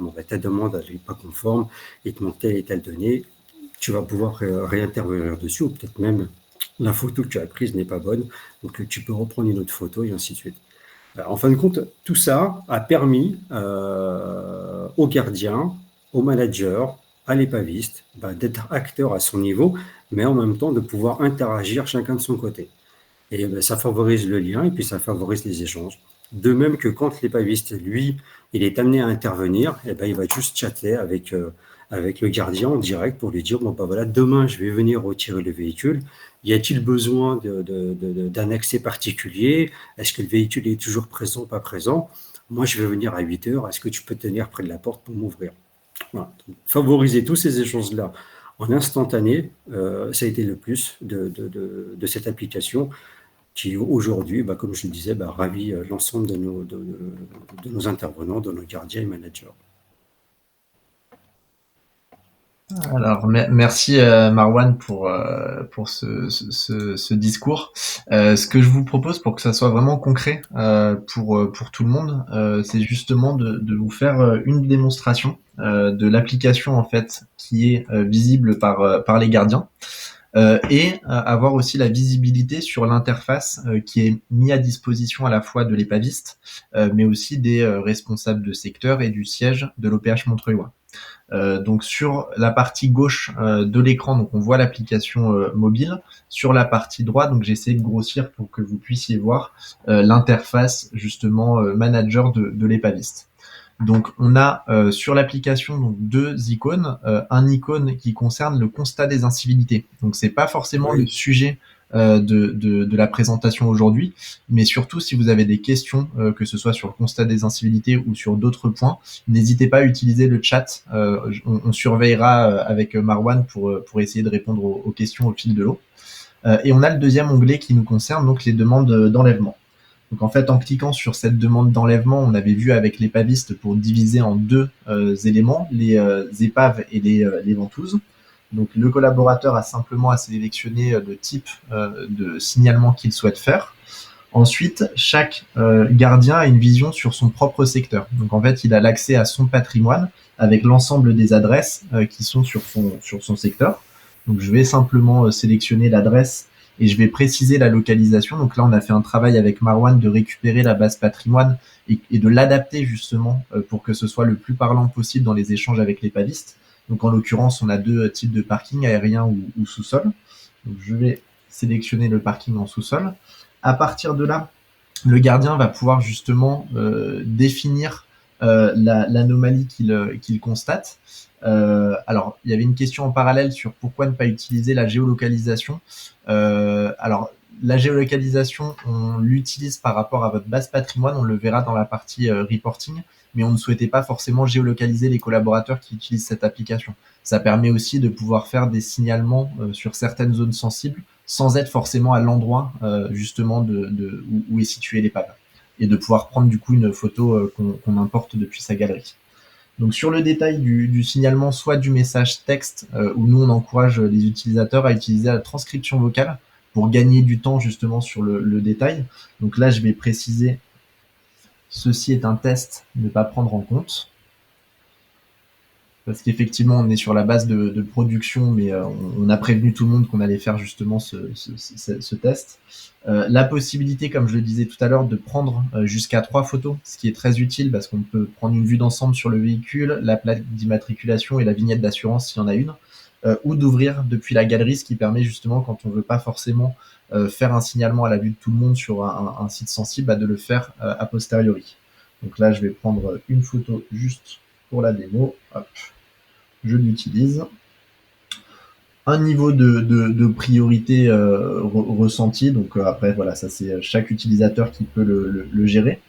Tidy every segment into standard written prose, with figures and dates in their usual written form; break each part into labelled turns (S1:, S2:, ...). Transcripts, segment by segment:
S1: bon, bah, ta demande n'est pas conforme, il te manque telle et telle donnée, tu vas pouvoir réintervenir dessus, ou peut-être même la photo que tu as prise n'est pas bonne, donc tu peux reprendre une autre photo et ainsi de suite. En fin de compte, tout ça a permis aux gardiens, aux managers, à l'épaviste, d'être acteurs à son niveau, mais en même temps de pouvoir interagir chacun de son côté. Et ça favorise le lien et puis ça favorise les échanges. De même que quand l'épaviste, lui, il est amené à intervenir, il va juste chatter avec le gardien en direct pour lui dire, bon, voilà, demain, je vais venir retirer le véhicule. Y a-t-il besoin d'un accès particulier? Est-ce que le véhicule est toujours présent ou pas présent? Moi, je vais venir à 8 heures. Est-ce que tu peux tenir près de la porte pour m'ouvrir? Voilà. Donc, favoriser tous ces échanges-là en instantané, ça a été le plus de cette application qui aujourd'hui, comme je le disais, ravit l'ensemble de nos intervenants, de nos gardiens et managers.
S2: Alors, merci Marwan pour ce discours. Ce que je vous propose pour que ça soit vraiment concret pour tout le monde, c'est justement de vous faire une démonstration de l'application en fait qui est visible par les gardiens. Et avoir aussi la visibilité sur l'interface qui est mise à disposition à la fois de l'épaviste, mais aussi des responsables de secteur et du siège de l'OPH Montreuil-Ouin. Donc sur la partie gauche de l'écran, donc on voit l'application mobile. Sur la partie droite, donc j'essaie de grossir pour que vous puissiez voir l'interface justement manager de l'épaviste. Donc on a sur l'application donc deux icônes, un icône qui concerne le constat des incivilités. Donc c'est pas forcément le sujet de la présentation aujourd'hui, mais surtout si vous avez des questions, que ce soit sur le constat des incivilités ou sur d'autres points, n'hésitez pas à utiliser le chat. On surveillera avec Marwan pour essayer de répondre aux questions au fil de l'eau. Et on a le deuxième onglet qui nous concerne, donc les demandes d'enlèvement. Donc en fait, en cliquant sur cette demande d'enlèvement, on avait vu avec l'épaviste pour diviser en deux éléments, les épaves et les ventouses. Donc le collaborateur a simplement à sélectionner le type de signalement qu'il souhaite faire. Ensuite, chaque gardien a une vision sur son propre secteur. Donc en fait, il a l'accès à son patrimoine avec l'ensemble des adresses qui sont sur son secteur. Donc je vais simplement sélectionner l'adresse et je vais préciser la localisation. Donc là, on a fait un travail avec Marwan de récupérer la base patrimoine et de l'adapter justement pour que ce soit le plus parlant possible dans les échanges avec les pavistes. Donc en l'occurrence, on a deux types de parking, aérien ou sous-sol. Donc je vais sélectionner le parking en sous-sol. À partir de là, le gardien va pouvoir justement définir l'anomalie qu'il constate. Alors, il y avait une question en parallèle sur pourquoi ne pas utiliser la géolocalisation. Alors, la géolocalisation, on l'utilise par rapport à votre base patrimoine, on le verra dans la partie reporting, mais on ne souhaitait pas forcément géolocaliser les collaborateurs qui utilisent cette application. Ça permet aussi de pouvoir faire des signalements sur certaines zones sensibles sans être forcément à l'endroit justement où est situé l'épave et de pouvoir prendre du coup une photo qu'on importe depuis sa galerie. Donc sur le détail du signalement, soit du message texte, où nous on encourage les utilisateurs à utiliser la transcription vocale pour gagner du temps justement sur le détail. Donc là je vais préciser, ceci est un test, ne pas prendre en compte. Parce qu'effectivement, on est sur la base de production, mais on a prévenu tout le monde qu'on allait faire justement ce test. La possibilité, comme je le disais tout à l'heure, de prendre jusqu'à 3 photos, ce qui est très utile parce qu'on peut prendre une vue d'ensemble sur le véhicule, la plaque d'immatriculation et la vignette d'assurance s'il y en a une, ou d'ouvrir depuis la galerie, ce qui permet justement, quand on veut pas forcément faire un signalement à la vue de tout le monde sur un site sensible, de le faire a posteriori. Donc là, je vais prendre une photo juste pour la démo. Hop. Je l'utilise. Un niveau de priorité ressenti, donc après voilà, ça c'est chaque utilisateur qui peut le gérer.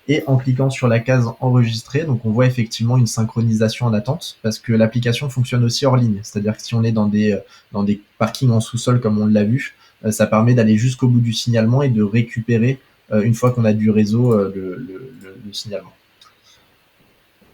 S2: Et en cliquant sur la case enregistrer, donc on voit effectivement une synchronisation en attente parce que l'application fonctionne aussi hors ligne, c'est-à-dire que si on est dans des parkings en sous-sol comme on l'a vu, ça permet d'aller jusqu'au bout du signalement et de récupérer une fois qu'on a du réseau le signalement.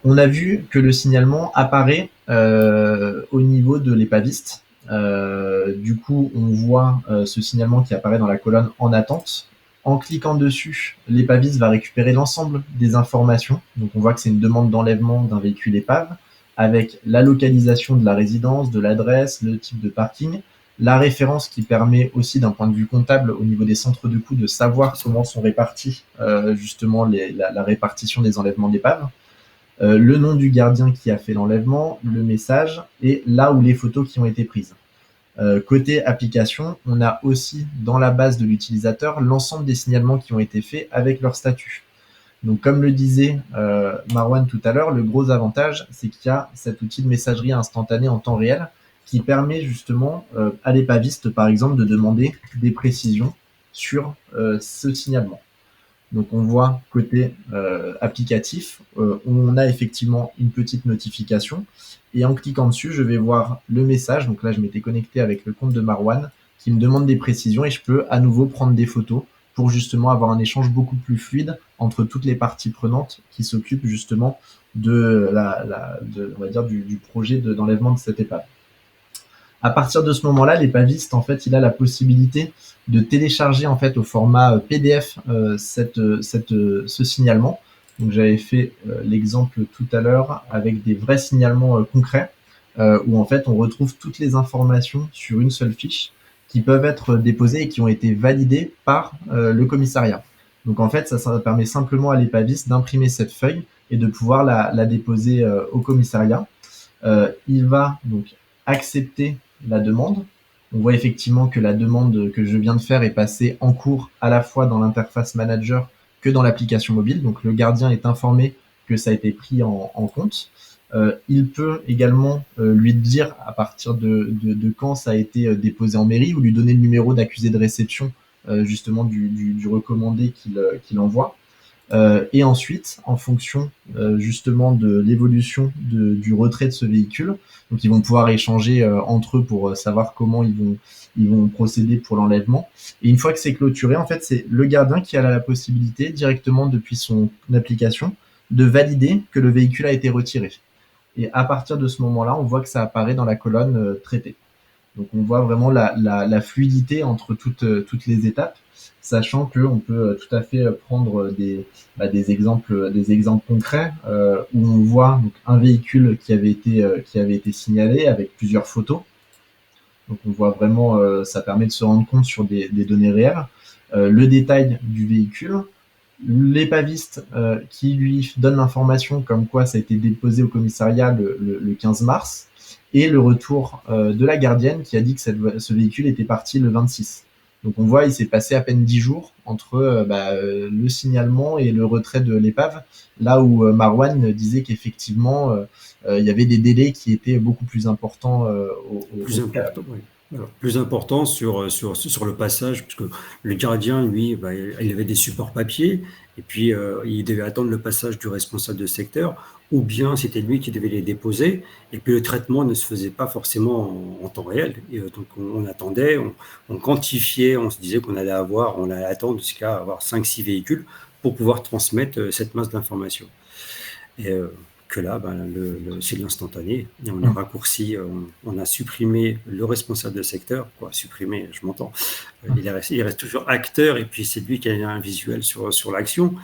S2: On a vu que le signalement apparaît au niveau de l'épaviste. Du coup, on voit ce signalement qui apparaît dans la colonne en attente. En cliquant dessus, l'épaviste va récupérer l'ensemble des informations. Donc on voit que c'est une demande d'enlèvement d'un véhicule épave avec la localisation de la résidence, de l'adresse, le type de parking, la référence qui permet aussi d'un point de vue comptable au niveau des centres de coûts de savoir comment sont répartis justement la répartition des enlèvements d'épave, le nom du gardien qui a fait l'enlèvement, le message et là où les photos qui ont été prises. Côté application, on a aussi dans la base de l'utilisateur l'ensemble des signalements qui ont été faits avec leur statut. Donc comme le disait Marwan tout à l'heure, le gros avantage, c'est qu'il y a cet outil de messagerie instantanée en temps réel qui permet justement à l'épaviste, par exemple, de demander des précisions sur ce signalement. Donc on voit côté applicatif, on a effectivement une petite notification et en cliquant dessus, je vais voir le message. Donc là, je m'étais connecté avec le compte de Marwan qui me demande des précisions et je peux à nouveau prendre des photos pour justement avoir un échange beaucoup plus fluide entre toutes les parties prenantes qui s'occupent justement de on va dire du projet d'enlèvement de cette épave. À partir de ce moment-là, l'épaviste, en fait, il a la possibilité de télécharger en fait au format PDF ce signalement. Donc j'avais fait l'exemple tout à l'heure avec des vrais signalements concrets où en fait on retrouve toutes les informations sur une seule fiche qui peuvent être déposées et qui ont été validées par le commissariat. Donc en fait, ça permet simplement à l'épaviste d'imprimer cette feuille et de pouvoir la déposer au commissariat. Il va donc accepter la demande. On voit effectivement que la demande que je viens de faire est passée en cours à la fois dans l'interface manager que dans l'application mobile. Donc le gardien est informé que ça a été pris en compte. Il peut également lui dire à partir de quand ça a été déposé en mairie ou lui donner le numéro d'accusé de réception justement du recommandé qu'il envoie. Et ensuite, en fonction justement de l'évolution du retrait de ce véhicule, donc ils vont pouvoir échanger entre eux pour savoir comment ils vont procéder pour l'enlèvement. Et une fois que c'est clôturé, en fait, c'est le gardien qui a la possibilité directement depuis son application de valider que le véhicule a été retiré. Et à partir de ce moment-là, on voit que ça apparaît dans la colonne traité. Donc on voit vraiment la fluidité entre toutes les étapes, sachant qu'on peut tout à fait prendre des exemples concrets où on voit donc, un véhicule qui avait été signalé avec plusieurs photos. Donc on voit vraiment, ça permet de se rendre compte sur des données réelles, le détail du véhicule, l'épaviste qui lui donne l'information comme quoi ça a été déposé au commissariat le 15 mars, et le retour de la gardienne qui a dit que ce véhicule était parti le 26. Donc on voit, il s'est passé à peine 10 jours entre le signalement et le retrait de l'épave, là où Marwan disait qu'effectivement, il y avait des délais qui étaient beaucoup plus importants
S1: Plus important, oui. Alors, plus important sur le passage, parce que le gardien, lui, il avait des supports papier, et puis il devait attendre le passage du responsable de secteur, ou bien c'était lui qui devait les déposer, et puis le traitement ne se faisait pas forcément en temps réel. Et, donc on attendait, on quantifiait, on se disait qu'on allait attendre jusqu'à avoir 5-6 véhicules pour pouvoir transmettre cette masse d'informations. Et que là, c'est de l'instantané. Et on a raccourci, on a supprimé le responsable de secteur. Quoi, supprimé, je m'entends. Il reste toujours acteur, et puis c'est lui qui a un visuel sur l'action.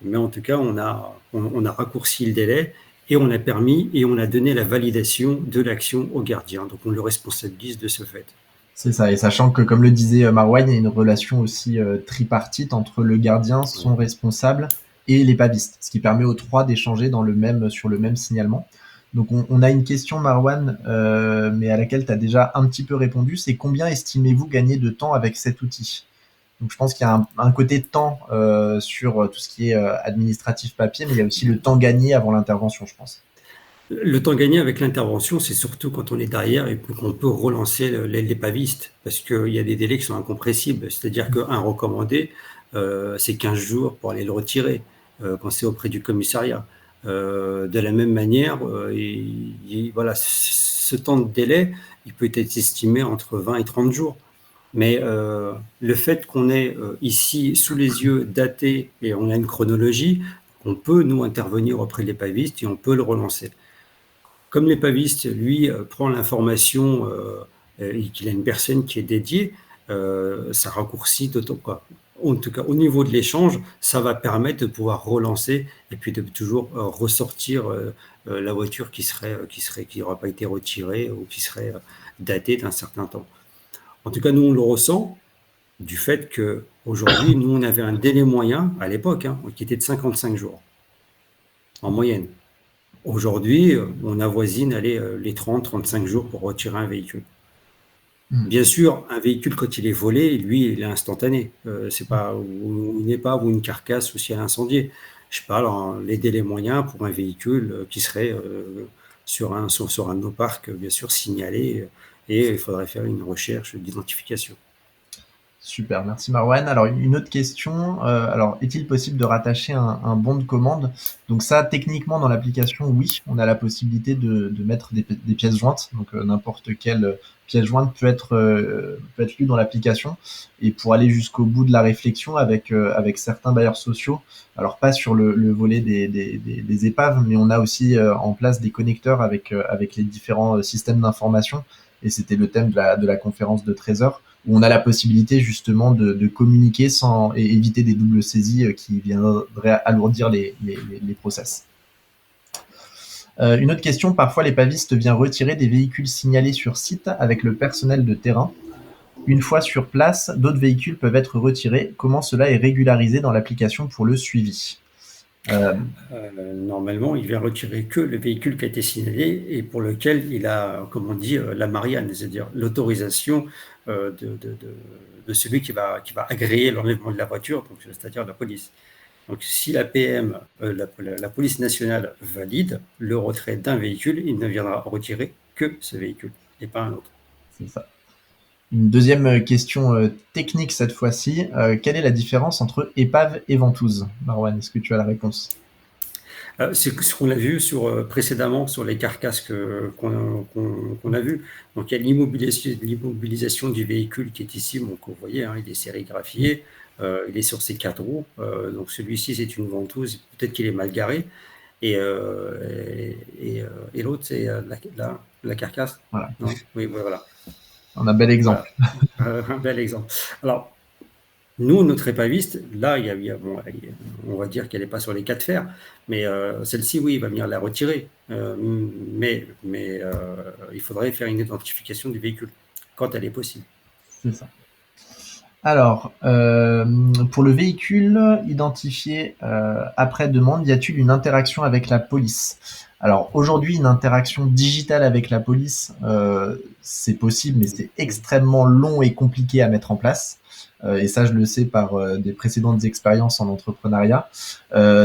S1: Mais en tout cas, on a raccourci le délai, et on a permis et on a donné la validation de l'action au gardien. Donc on le responsabilise de ce fait.
S2: C'est ça, et sachant que, comme le disait Marwan, il y a une relation aussi tripartite entre le gardien, son responsable et l'épaviste, ce qui permet aux trois d'échanger sur le même signalement. Donc on a une question, Marwan, mais à laquelle tu as déjà un petit peu répondu, c'est combien estimez-vous gagner de temps avec cet outil? Donc je pense qu'il y a un côté temps sur tout ce qui est administratif papier, mais il y a aussi le temps gagné avant l'intervention, je pense.
S1: Le temps gagné avec l'intervention, c'est surtout quand on est derrière et qu'on peut relancer l'épaviste, parce qu'il y a des délais qui sont incompressibles. C'est-à-dire qu'un recommandé, c'est 15 jours pour aller le retirer quand c'est auprès du commissariat. De la même manière, voilà, ce temps de délai, il peut être estimé entre 20 et 30 jours. Mais le fait qu'on ait ici sous les yeux daté et on a une chronologie, on peut nous intervenir auprès de l'épaviste et on peut le relancer. Comme l'épaviste, lui, prend l'information et qu'il a une personne qui est dédiée, ça raccourcit d'autant quoi. en tout cas au niveau de l'échange, ça va permettre de pouvoir relancer et puis de toujours ressortir la voiture qui n'aura pas été retirée ou qui serait datée d'un certain temps. En tout cas, nous, on le ressent du fait qu'aujourd'hui, nous, on avait un délai moyen à l'époque qui était de 55 jours en moyenne. Aujourd'hui, on avoisine les 30-35 jours pour retirer un véhicule. Bien sûr, un véhicule, quand il est volé, lui, il est instantané. C'est pas ou une épave ou une carcasse ou si elle est incendiée. Je parle les délais moyens pour un véhicule qui serait sur un de nos parcs, bien sûr, signalé, et il faudrait faire une recherche d'identification.
S2: Super, merci Marwan. Alors une autre question, alors est-il possible de rattacher un bon de commande? Donc ça, techniquement dans l'application, oui, on a la possibilité de mettre des pièces jointes, donc n'importe quelle pièce jointe peut être lue dans l'application, et pour aller jusqu'au bout de la réflexion avec certains bailleurs sociaux, alors pas sur le volet des épaves, mais on a aussi en place des connecteurs avec les différents systèmes d'information, et c'était le thème de la conférence de 13 heures, où on a la possibilité justement de communiquer sans et éviter des doubles saisies qui viendraient alourdir les process. Une autre question, parfois l'épaviste vient retirer des véhicules signalés sur site avec le personnel de terrain. Une fois sur place, d'autres véhicules peuvent être retirés. Comment cela est régularisé dans l'application pour le suivi?
S1: Normalement, il vient retirer que le véhicule qui a été signalé et pour lequel il a, comme on dit, la Marianne, c'est-à-dire l'autorisation de celui qui va agréer l'enlèvement de la voiture, donc c'est-à-dire la police. Donc, si la PM, la police nationale valide le retrait d'un véhicule, il ne viendra retirer que ce véhicule et pas un autre.
S2: C'est ça. Une deuxième question technique cette fois-ci. Quelle est la différence entre épave et ventouse? Marwan, est-ce que tu as la réponse?
S1: C'est ce qu'on a vu précédemment sur les carcasses qu'on a vues. Donc, il y a l'immobilisation du véhicule qui est ici. Donc, vous voyez, il est sérigraphié. Il est sur ses 4 roues. Donc, celui-ci, c'est une ventouse. Peut-être qu'il est mal garé. Et l'autre, c'est la carcasse.
S2: Voilà.
S1: Non, oui, voilà.
S2: On a un bel exemple.
S1: Voilà. Un bel exemple. Alors, nous, notre épaviste, là, on va dire qu'elle n'est pas sur les 4 fers, mais celle-ci, oui, il va venir la retirer. Mais il faudrait faire une identification du véhicule quand elle est possible.
S2: C'est ça. Alors, pour le véhicule identifié après demande, y a-t-il une interaction avec la police? Alors aujourd'hui, une interaction digitale avec la police, c'est possible, mais c'est extrêmement long et compliqué à mettre en place. Et ça, je le sais par des précédentes expériences en entrepreneuriat.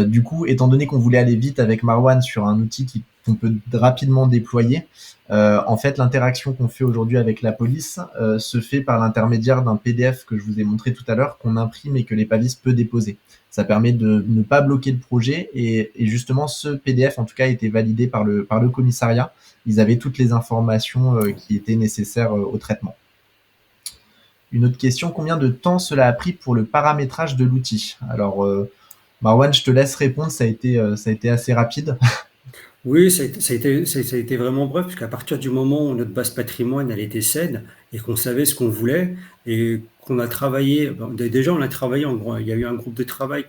S2: Du coup, étant donné qu'on voulait aller vite avec Marwan sur un outil qu'on peut rapidement déployer, en fait, l'interaction qu'on fait aujourd'hui avec la police se fait par l'intermédiaire d'un PDF que je vous ai montré tout à l'heure, qu'on imprime et que l'épaviste peut déposer. Ça permet de ne pas bloquer le projet et justement, ce PDF, en tout cas, a été validé par le commissariat. Ils avaient toutes les informations qui étaient nécessaires au traitement. Une autre question, combien de temps cela a pris pour le paramétrage de l'outil? Alors, Marwan, je te laisse répondre, ça a été assez rapide.
S1: Oui, ça a été vraiment bref, parce qu'à partir du moment où notre base patrimoine, elle était saine, et qu'on savait ce qu'on voulait, et qu'on a travaillé, déjà on a travaillé, il y a eu un groupe de travail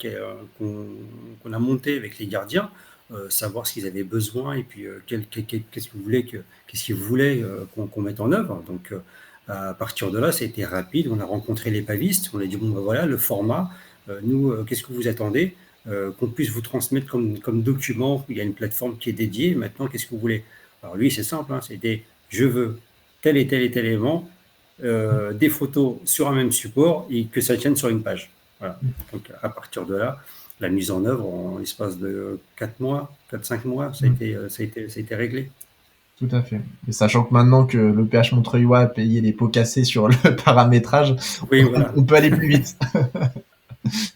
S1: qu'on a monté avec les gardiens, savoir ce qu'ils avaient besoin, et puis qu'est-ce qu'ils voulaient qu'on mette en œuvre. Donc à partir de là, ça a été rapide, on a rencontré les pavistes, on a dit, bon ben voilà, le format, nous, qu'est-ce que vous attendez? Qu'on puisse vous transmettre comme document. Il y a une plateforme qui est dédiée. Maintenant, qu'est-ce que vous voulez? Alors lui, c'est simple, c'était je veux tel et tel et tel élément, des photos sur un même support et que ça tienne sur une page. Voilà. Donc à partir de là, la mise en œuvre en l'espace de 4-5 mois, ça a été réglé.
S2: Tout à fait. Et sachant que maintenant que le PH Montreuil a payé les pots cassés sur le paramétrage,
S1: oui, voilà.
S2: on peut aller plus vite.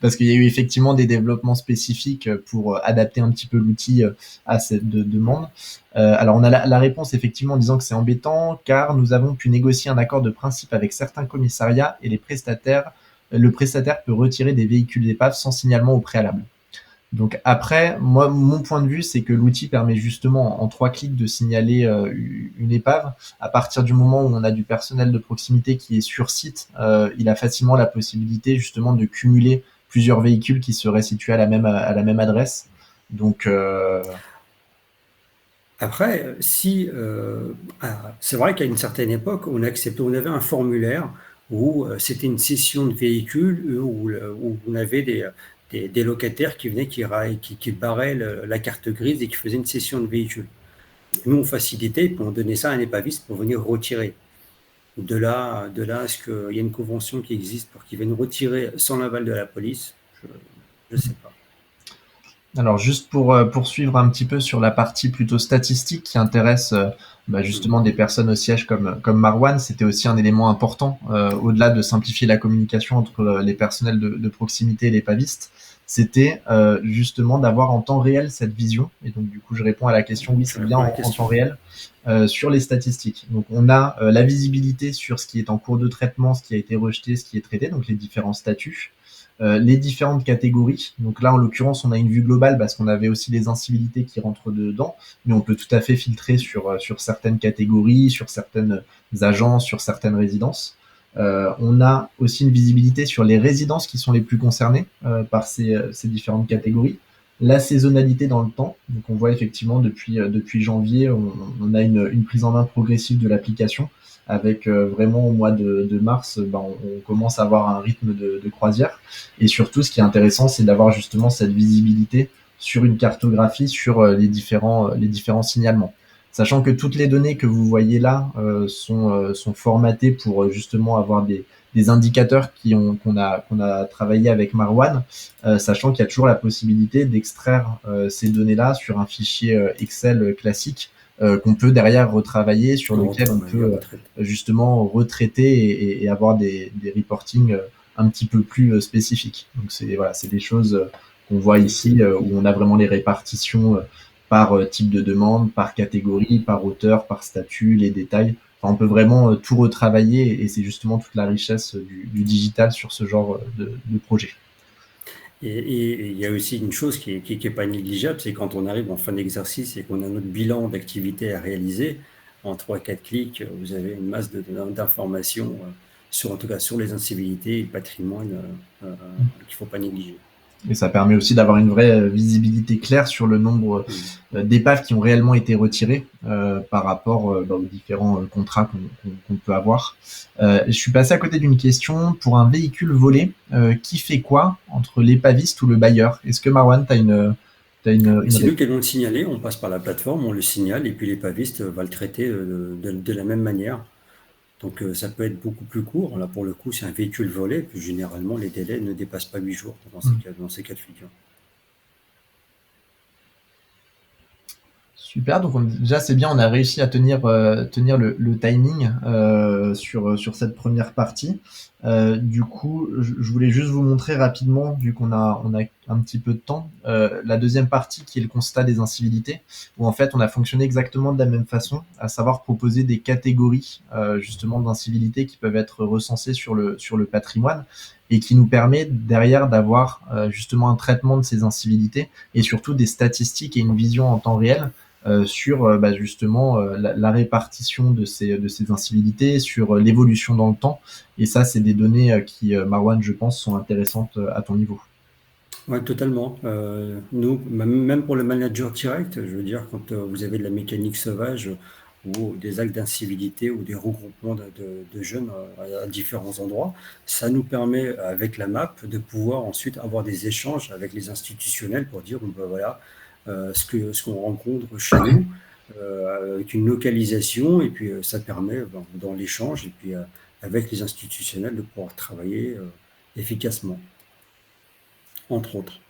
S2: Parce qu'il y a eu effectivement des développements spécifiques pour adapter un petit peu l'outil à cette demande. Alors on a la réponse effectivement en disant que c'est embêtant car nous avons pu négocier un accord de principe avec certains commissariats et le prestataire peut retirer des véhicules d'épave sans signalement au préalable. Donc après, moi, mon point de vue, c'est que l'outil permet justement en 3 clics de signaler une épave. À partir du moment où on a du personnel de proximité qui est sur site, il a facilement la possibilité justement de cumuler plusieurs véhicules qui seraient situés à la même adresse. Donc,
S1: Après, si, c'est vrai qu'à une certaine époque, on avait un formulaire où c'était une cession de véhicule, où on avait des locataires qui venaient, qui barraient la carte grise et qui faisaient une cession de véhicule. Nous, on facilitait, puis on donnait ça à un épaviste pour venir retirer. De là à ce qu'il y ait une convention qui existe pour qu'ils viennent retirer sans l'aval de la police, je ne sais pas.
S2: alors juste pour poursuivre un petit peu sur la partie plutôt statistique qui intéresse
S1: Mm.
S2: justement des personnes au siège comme Marwan, c'était aussi un élément important, au-delà de simplifier la communication entre les personnels de proximité et les pavistes, c'était justement d'avoir en temps réel cette vision. Et donc du coup je réponds à la question, oui
S1: Tu
S2: c'est bien
S1: réponds à la
S2: en temps
S1: question.
S2: réel, sur les statistiques. Donc on a la visibilité sur ce qui est en cours de traitement, ce qui a été rejeté, ce qui est traité, donc les différents statuts. Les différentes catégories. Donc là, en l'occurrence, on a une vue globale parce qu'on avait aussi les incivilités qui rentrent dedans, mais on peut tout à fait filtrer sur certaines catégories, sur certaines agences, sur certaines résidences. On a aussi une visibilité sur les résidences qui sont les plus concernées par ces différentes catégories. La saisonnalité dans le temps, donc on voit effectivement depuis janvier, on a une prise en main progressive de l'application avec vraiment au mois de mars, on commence à avoir un rythme de croisière. Et surtout, ce qui est intéressant, c'est d'avoir justement cette visibilité sur une cartographie sur les différents signalements. Sachant que toutes les données que vous voyez là sont formatées pour justement avoir des indicateurs qu'on a travaillé avec Marwan, sachant qu'il y a toujours la possibilité d'extraire ces données-là sur un fichier Excel classique qu'on peut derrière retravailler, sur
S1: On
S2: lequel on
S1: retravaille,
S2: peut
S1: retraite.
S2: justement retraiter et avoir des reportings un petit peu plus spécifiques. Donc c'est voilà, c'est des choses qu'on voit
S1: Et puis,
S2: ici où on a vraiment les répartitions par type de demande, par catégorie, par auteur, par statut, les détails. Enfin, on peut vraiment tout retravailler et c'est justement toute la richesse du digital sur ce genre de projet.
S1: et il y a aussi une chose qui est pas négligeable, c'est quand on arrive en fin d'exercice et qu'on a notre bilan d'activité à réaliser, en 3-4 clics, vous avez une masse d'informations, en tout cas sur les incivilités et le patrimoine qu'il ne faut pas négliger.
S2: Et ça permet aussi d'avoir une vraie visibilité claire sur le nombre
S1: Mm.
S2: d'épaves qui ont réellement été retirées par rapport aux différents contrats qu'on peut avoir. Je suis passé à côté d'une question. Pour un véhicule volé, qui fait quoi entre l'épaviste ou le bailleur? Est-ce que Marwan, tu as une
S1: C'est nous qui
S2: réponse?
S1: allons le signaler, on passe par la plateforme, on le signale, et puis les pavistes va le traiter de la même manière. Donc ça peut être beaucoup plus court. Là, pour le coup, c'est un véhicule volé, puis généralement, les délais ne dépassent pas 8 jours dans ces cas de figure.
S2: Super, donc déjà c'est bien, on a réussi à tenir le timing sur cette première partie. Du coup, je voulais juste vous montrer rapidement, vu on a un petit peu de temps, la deuxième partie qui est le constat des incivilités, où en fait on a fonctionné exactement de la même façon, à savoir proposer des catégories justement d'incivilités qui peuvent être recensées sur le patrimoine et qui nous permet derrière d'avoir justement un traitement de ces incivilités et surtout des statistiques et une vision en temps réel sur justement la répartition de ces incivilités, sur l'évolution dans le temps. Et ça, c'est des données qui, Marwan, je pense, sont intéressantes à ton niveau.
S1: Oui, totalement. Nous, même pour le manager direct, je veux dire, quand vous avez de la mécanique sauvage ou des actes d'incivilité ou des regroupements de jeunes à différents endroits, ça nous permet, avec la map, de pouvoir ensuite avoir des échanges avec les institutionnels pour dire, bon, ben voilà, ce qu'on rencontre chez nous, avec une localisation, et puis ça permet, dans l'échange, et puis avec les institutionnels, de pouvoir travailler efficacement, entre autres.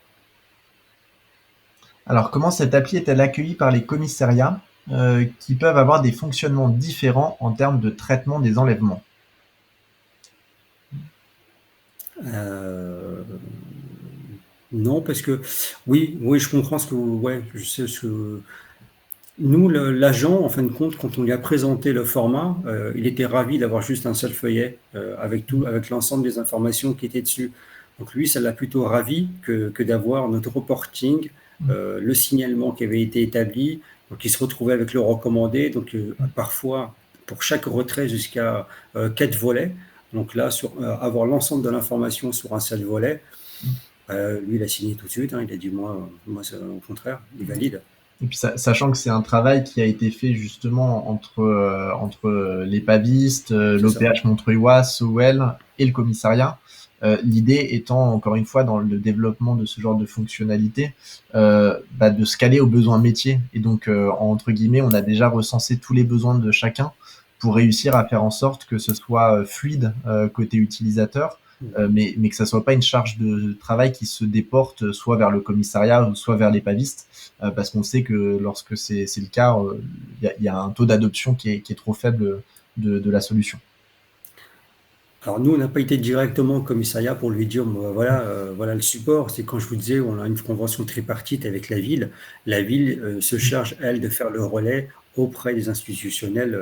S2: Alors, comment cette appli est-elle accueillie par les commissariats qui peuvent avoir des fonctionnements différents en termes de traitement des enlèvements?
S1: Euh, non, parce que oui, oui, je comprends ce que vous, ouais, je sais ce que nous, l'agent, en fin de compte, quand on lui a présenté le format, il était ravi d'avoir juste un seul feuillet avec tout, avec l'ensemble des informations qui étaient dessus. Donc lui, ça l'a plutôt ravi que d'avoir notre reporting, le signalement qui avait été établi. Donc il se retrouvait avec le recommandé. Donc parfois, pour chaque retrait jusqu'à 4 volets. Donc là, avoir l'ensemble de l'information sur un seul volet, lui, il a signé tout de suite. Hein. Il a dit, moi au contraire, il valide.
S2: Et puis sachant que c'est un travail qui a été fait justement entre les pavistes,
S1: C'est ça.
S2: l'OPH Montreuil-Ouest, SOWEL et le commissariat. L'idée étant, encore une fois, dans le développement de ce genre de fonctionnalité, de se caler aux besoins métiers. Et donc, entre guillemets, on a déjà recensé tous les besoins de chacun pour réussir à faire en sorte que ce soit fluide côté utilisateur, mais que ça soit pas une charge de travail qui se déporte soit vers le commissariat ou soit vers les pavistes, parce qu'on sait que lorsque c'est le cas, il y a un taux d'adoption qui est trop faible de la solution.
S1: Alors nous, on n'a pas été directement au commissariat pour lui dire, voilà le support. C'est quand je vous disais, on a une convention tripartite avec la ville. La ville se charge, elle, de faire le relais auprès des institutionnels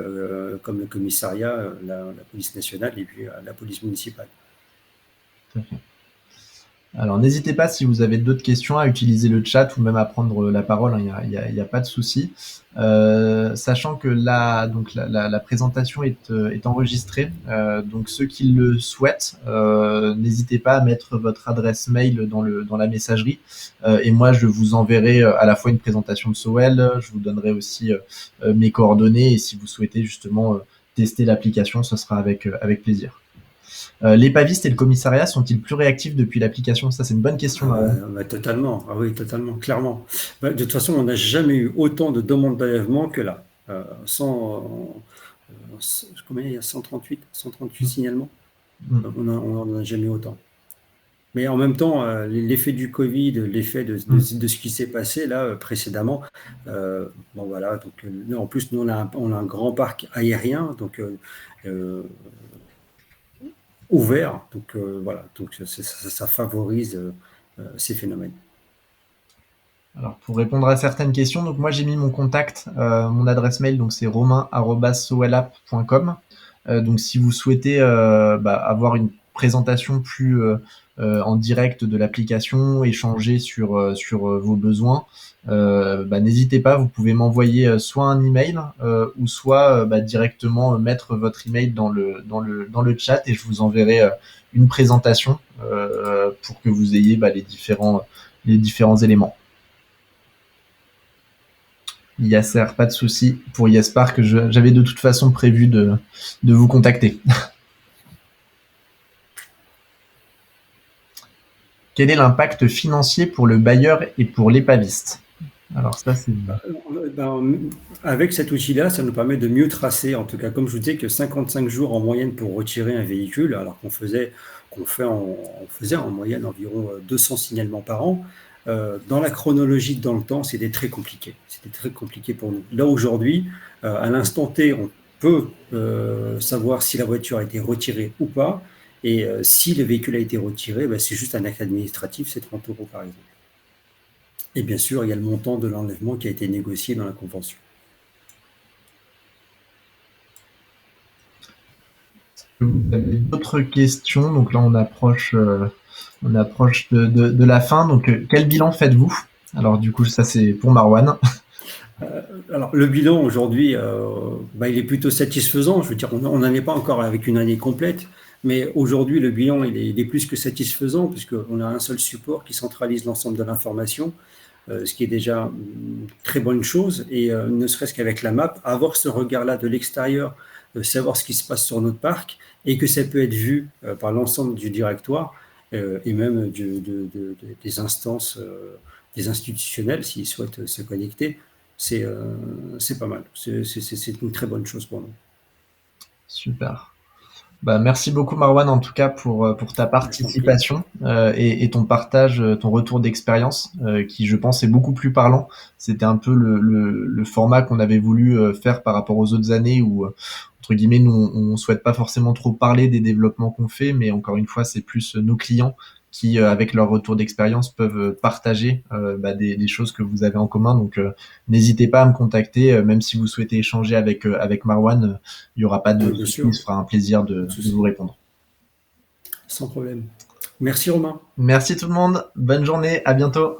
S1: comme le commissariat, la police nationale et puis la police municipale.
S2: Tout à fait. Alors n'hésitez pas si vous avez d'autres questions à utiliser le chat ou même à prendre la parole, hein, il y a pas de souci. Sachant que la présentation est enregistrée, donc ceux qui le souhaitent, n'hésitez pas à mettre votre adresse mail dans la messagerie, et moi je vous enverrai à la fois une présentation de Sowell, je vous donnerai aussi mes coordonnées, et si vous souhaitez justement tester l'application, ce sera avec plaisir. Les pavistes et le commissariat sont-ils plus réactifs depuis l'application? Ça, c'est une bonne question.
S1: Totalement, ah oui, totalement, clairement. De toute façon, on n'a jamais eu autant de demandes d'enlèvement que là. Combien il y a 138 signalements. On n'en a jamais eu autant. Mais en même temps, l'effet du Covid, l'effet de ce qui s'est passé là précédemment, voilà. Donc, en plus, nous, on a un grand parc aérien, donc ouvert. Donc voilà, donc ça favorise ces phénomènes.
S2: Alors pour répondre à certaines questions, donc moi j'ai mis mon contact, mon adresse mail, donc c'est romain@sowelapp.com. Donc si vous souhaitez avoir une présentation plus en direct de l'application, échanger sur vos besoins, n'hésitez pas, vous pouvez m'envoyer soit un email ou soit directement mettre votre email dans le chat et je vous enverrai une présentation pour que vous ayez les différents éléments. Yasser, pas de souci pour Yaspar, que j'avais de toute façon prévu de vous contacter. Quel est l'impact financier pour le bailleur et pour les pavistes? Alors ça, c'est...
S1: Avec cet outil-là, ça nous permet de mieux tracer, en tout cas, comme je vous disais, que 55 jours en moyenne pour retirer un véhicule, alors qu'on faisait en moyenne environ 200 signalements par an. Dans la chronologie, dans le temps, c'était très compliqué. C'était très compliqué pour nous. Là, aujourd'hui, à l'instant T, on peut savoir si la voiture a été retirée ou pas. Et si le véhicule a été retiré, c'est juste un acte administratif, c'est 30 € par exemple. Et bien sûr, il y a le montant de l'enlèvement qui a été négocié dans la convention.
S2: D'autres questions? Donc là, on approche de la fin. Donc, quel bilan faites-vous? Alors, du coup, ça, c'est pour Marwan.
S1: Alors, le bilan aujourd'hui, il est plutôt satisfaisant. Je veux dire, on n'en est pas encore avec une année complète, mais aujourd'hui, le bilan, il est plus que satisfaisant, puisqu'on a un seul support qui centralise l'ensemble de l'information, ce qui est déjà une très bonne chose. Et ne serait-ce qu'avec la map, avoir ce regard-là de l'extérieur, savoir ce qui se passe sur notre parc, et que ça peut être vu par l'ensemble du directoire, et même des instances, des institutionnels, s'ils souhaitent se connecter, c'est pas mal. C'est une très bonne chose pour nous.
S2: Super. Merci beaucoup Marwan en tout cas pour ta participation et ton partage, ton retour d'expérience qui je pense est beaucoup plus parlant. C'était un peu le format qu'on avait voulu faire par rapport aux autres années où entre guillemets nous on souhaite pas forcément trop parler des développements qu'on fait, mais encore une fois c'est plus nos clients qui avec leur retour d'expérience peuvent partager des choses que vous avez en commun. Donc n'hésitez pas à me contacter, même si vous souhaitez échanger avec Marwan, il n'y aura pas de souci, il se fera un plaisir de vous répondre.
S1: Sans problème. Merci Romain.
S2: Merci tout le monde. Bonne journée. À bientôt.